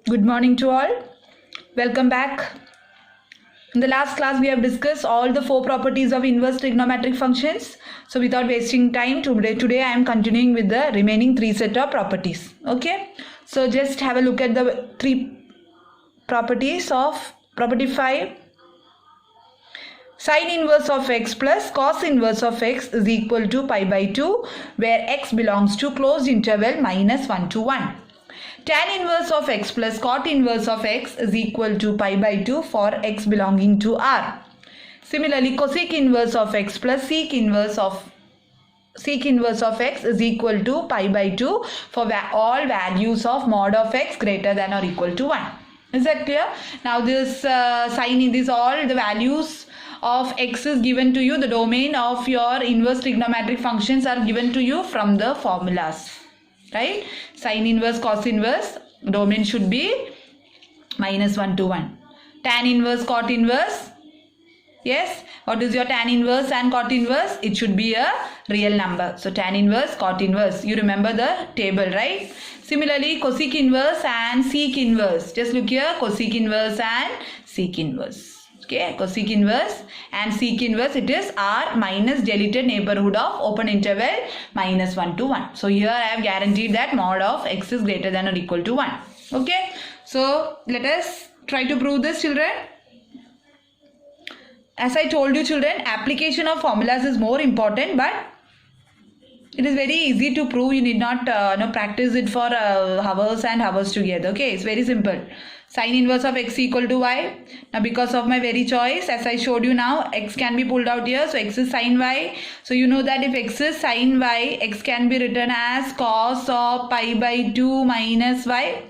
Good morning to all. Welcome back. In the last class, we have discussed all the four properties of inverse trigonometric functions. So without wasting time, today I am continuing with the remaining three set of properties. Okay. So just have a look at the three properties of property 5. Sin inverse of x plus cos inverse of x is equal to pi by 2, where x belongs to closed interval minus 1 to 1. Tan inverse of x plus cot inverse of x is equal to pi by 2 for x belonging to R. Similarly, cosec inverse of x plus sec inverse of x is equal to pi by 2 for all values of mod of x greater than or equal to 1. Is that clear? Now this sign in this all the values of x is given to you. The domain of your inverse trigonometric functions are given to you from the formulas. Right? Sin inverse, cos inverse, domain should be minus 1 to 1. Tan inverse, cot inverse. Yes. What is your tan inverse and cot inverse? It should be a real number. So tan inverse, cot inverse. You remember the table, right? Similarly, cosec inverse and sec inverse. Just look here. Cosec inverse and sec inverse. Okay, cosec inverse and sec inverse, it is R minus deleted neighborhood of open interval minus 1 to 1. So here I have guaranteed that mod of x is greater than or equal to 1. Okay, so let us try to prove this, children. As I told you, children, application of formulas is more important, but it is very easy to prove. You need not practice it for hours and hours together. Okay, it's very simple. Sin inverse of x equal to y. Now because of my very choice, as I showed you now, x can be pulled out here. So x is sin y. So you know that if x is sin y, x can be written as cos of pi by 2 minus y.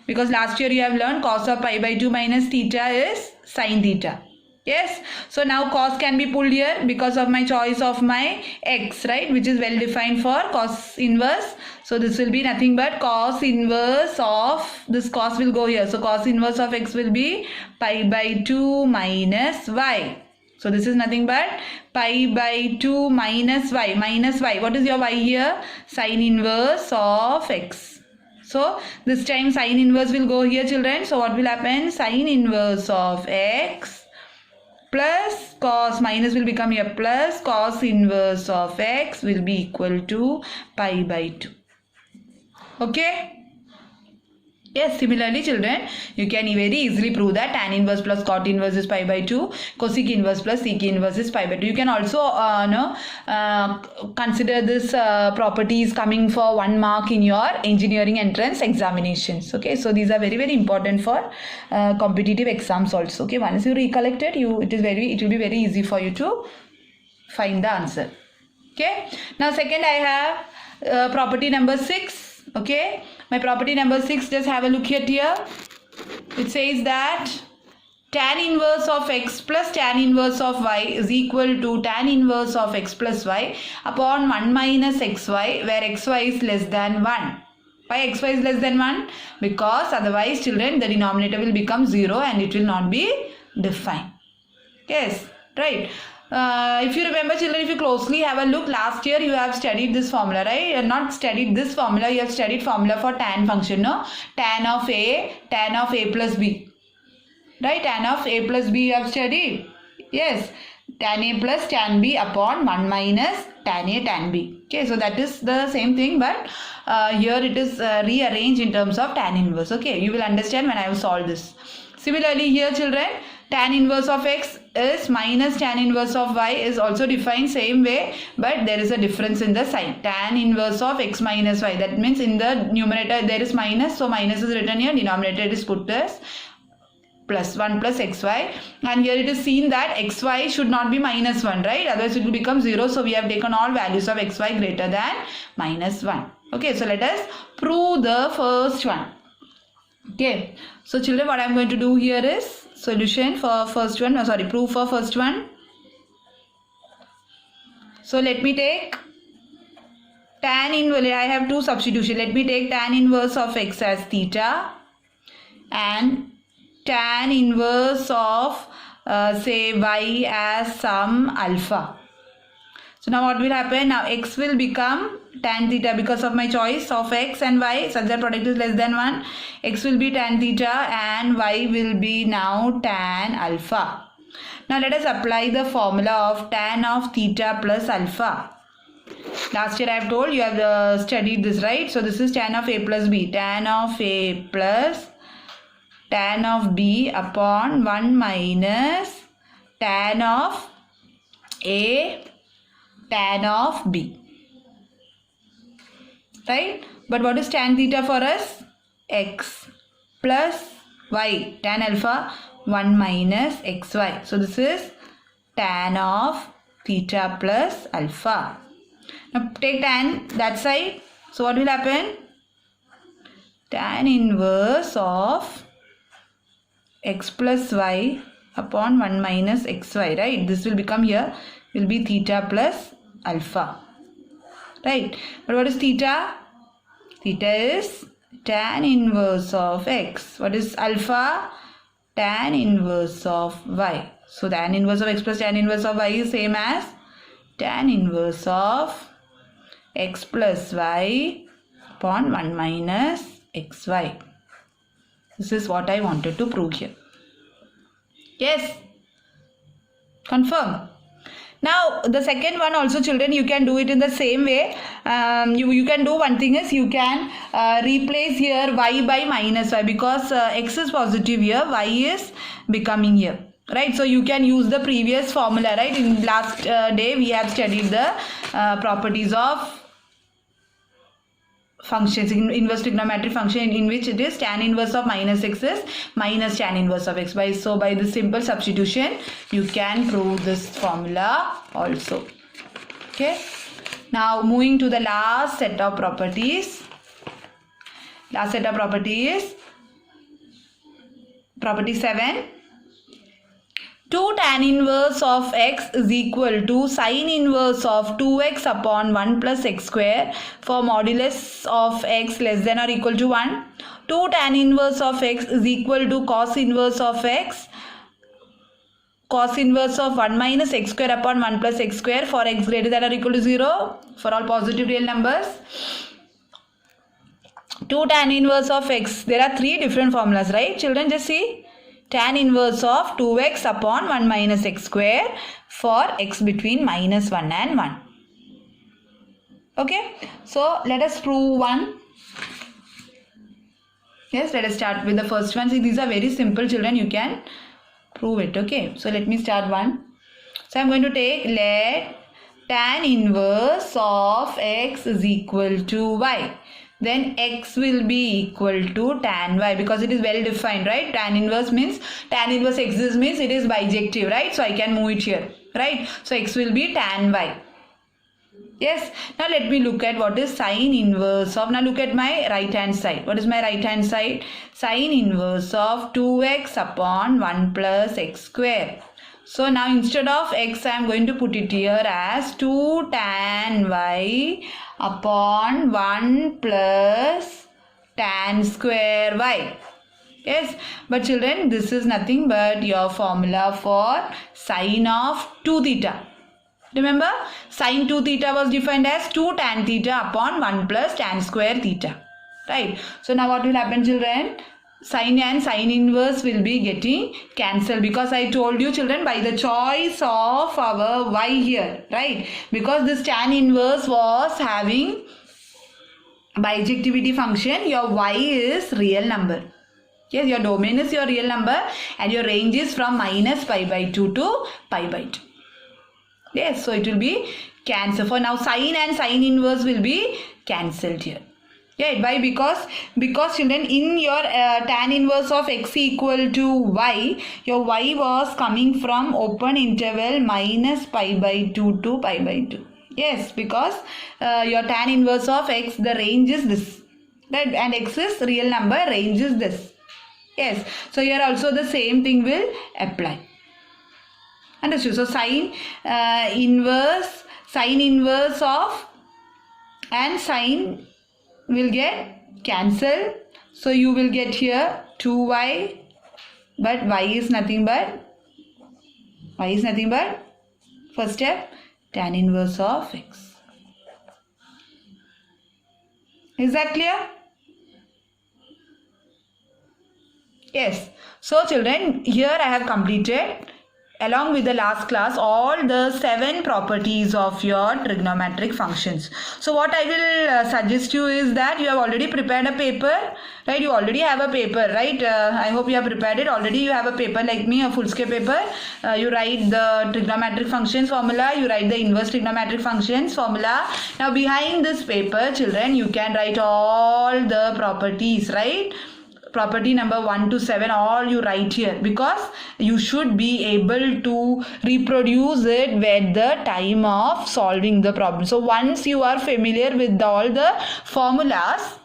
Because last year you have learned cos of pi by 2 minus theta is sin theta. Yes, so now cos can be pulled here because of my choice of my x, right, which is well defined for cos inverse. So this will be nothing but cos inverse of, this cos will go here. So cos inverse of x will be pi by 2 minus y. So this is nothing but pi by 2 minus y. Minus y. What is your y here? Sin inverse of x. So this time sin inverse will go here, children. So what will happen? Sin inverse of x plus cos, minus will become here, plus cos inverse of x will be equal to pi by 2. Okay? Yes, similarly, children, you can very easily prove that tan inverse plus cot inverse is pi by 2, cosec inverse plus sec inverse is pi by 2. You can also consider this properties coming for 1 mark in your engineering entrance examinations. Okay, so these are very, very important for competitive exams also. Okay, once you recollect it, it will be very easy for you to find the answer. Okay, now second I have property number 6. Okay, my property number 6, just have a look at here. It says that tan inverse of x plus tan inverse of y is equal to tan inverse of x plus y upon 1 minus xy, where xy is less than 1. Why xy is less than 1? Because otherwise, children, the denominator will become 0 and it will not be defined. Yes, right. If you remember, children, if you closely have a look, last year you have studied this formula, right? Not studied this formula, you have studied formula for tan function, no? Tan of a plus b. Right? Tan of a plus b you have studied. Yes. Tan a plus tan b upon 1 minus tan a tan b. Okay, so that is the same thing, but here it is rearranged in terms of tan inverse. Okay, you will understand when I have solved this. Similarly, here, children, tan inverse of x is minus tan inverse of y is also defined same way, but there is a difference in the sign. Tan inverse of x minus y. That means in the numerator there is minus, so minus is written here. Denominator is put as plus 1 plus xy, and here it is seen that xy should not be minus 1, right? Otherwise it will become 0. So we have taken all values of xy greater than minus 1. Okay, so let us prove the first one. Okay, so children, what I am going to do here is solution for first one, proof for first one. So let me take tan inverse, I have two substitution. Let me take tan inverse of x as theta and tan inverse of say y as some alpha. So now what will happen? Now x will become tan theta because of my choice of x and y such that product is less than 1. X will be tan theta and y will be now tan alpha. Now let us apply the formula of tan of theta plus alpha. Last year I have told you have studied this, right? So this is tan of a plus b. Tan of a plus tan of b upon 1 minus tan of a tan of b. Right? But what is tan theta for us? X plus y. Tan alpha 1 minus xy. So this is tan of theta plus alpha. Now take tan that side. So what will happen? Tan inverse of x plus y upon 1 minus xy, right? This will become here, will be theta plus alpha, right? But what is theta? Theta is tan inverse of x. What is alpha? Tan inverse of y. So tan inverse of x plus tan inverse of y is same as tan inverse of x plus y upon 1 minus xy. This is what I wanted to prove here. Yes? Confirm. Now the second one also, children, you can do it in the same way. You can do one thing is you can replace here y by minus y because x is positive here, y is becoming here. Right, so you can use the previous formula, right? In last day we have studied the properties of functions, inverse trigonometric function in which it is tan inverse of minus x is minus tan inverse of x. So by this simple substitution you can prove this formula also. Okay, now moving to the last set of properties. Last set of property is property 7. 2 tan inverse of x is equal to sin inverse of 2x upon 1 plus x square for modulus of x less than or equal to 1. 2 tan inverse of x is equal to cos inverse of x, cos inverse of 1 minus x square upon 1 plus x square for x greater than or equal to 0 for all positive real numbers. 2 tan inverse of x, there are 3 different formulas, right? Children, just see. Tan inverse of 2x upon 1 minus x square for x between minus 1 and 1. Okay, so let us prove one. Yes, let us start with the first one. See, these are very simple, children. You can prove it. Okay, so let me start one. So I am going to take let tan inverse of x is equal to y. Then x will be equal to tan y because it is well defined, right? Tan inverse means tan inverse exists means it is bijective, right? So I can move it here, right? So x will be tan y. Yes. Now let me look at what is sine inverse of. Now look at my right hand side. What is my right hand side? Sine inverse of 2x upon 1 plus x square. So now instead of x I am going to put it here as 2 tan y upon 1 plus tan square y. Yes, but children, this is nothing but your formula for sine of 2 theta. Remember, sine 2 theta was defined as 2 tan theta upon 1 plus tan square theta. Right. So now what will happen, children? Sine and sine inverse will be getting cancelled because I told you, children, by the choice of our y here, right? Because this tan inverse was having bijectivity function, your y is real number. Yes, your domain is your real number and your range is from minus pi by 2 to pi by 2. Yes, so it will be cancelled. For now, sine and sine inverse will be cancelled here. Yeah, why? Because children, in your tan inverse of x equal to y, your y was coming from open interval minus pi by 2 to pi by 2. Yes, because your tan inverse of x, the range is this, right? And x is real number, range is this. Yes, so here also the same thing will apply. Understood? So sine inverse of and sine will get cancelled. So you will get here 2y, but y is nothing but first step tan inverse of x. Is that clear? Yes. So children, here I have completed along with the last class all the 7 properties of your trigonometric functions. So what I will suggest you is that you have already prepared a paper, right? You already have a paper, right? I hope you have prepared it. Already you have a paper like me, a full scale paper. You write the trigonometric functions formula, you write the inverse trigonometric functions formula. Now behind this paper, children, you can write all the properties, right? Property number 1 to 7 all you write here, because you should be able to reproduce it at the time of solving the problem. So once you are familiar with all the formulas,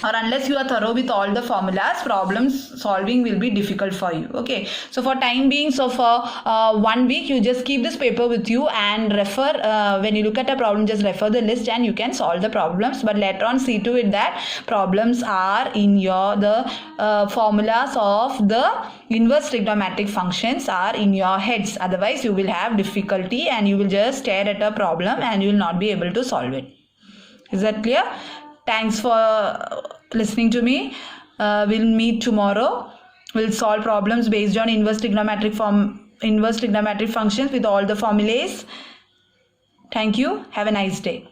or unless you are thorough with all the formulas, problems solving will be difficult for you. Okay, so for time being, so for 1 week you just keep this paper with you and refer, when you look at a problem, just refer the list and you can solve the problems. But later on see to it that problems are in your formulas of the inverse trigonometric functions are in your heads. Otherwise you will have difficulty and you will just stare at a problem and you will not be able to solve it. Is that clear? Thanks for listening to me. We'll meet tomorrow. We'll solve problems based on inverse trigonometric functions with all the formulas. Thank you. Have a nice day.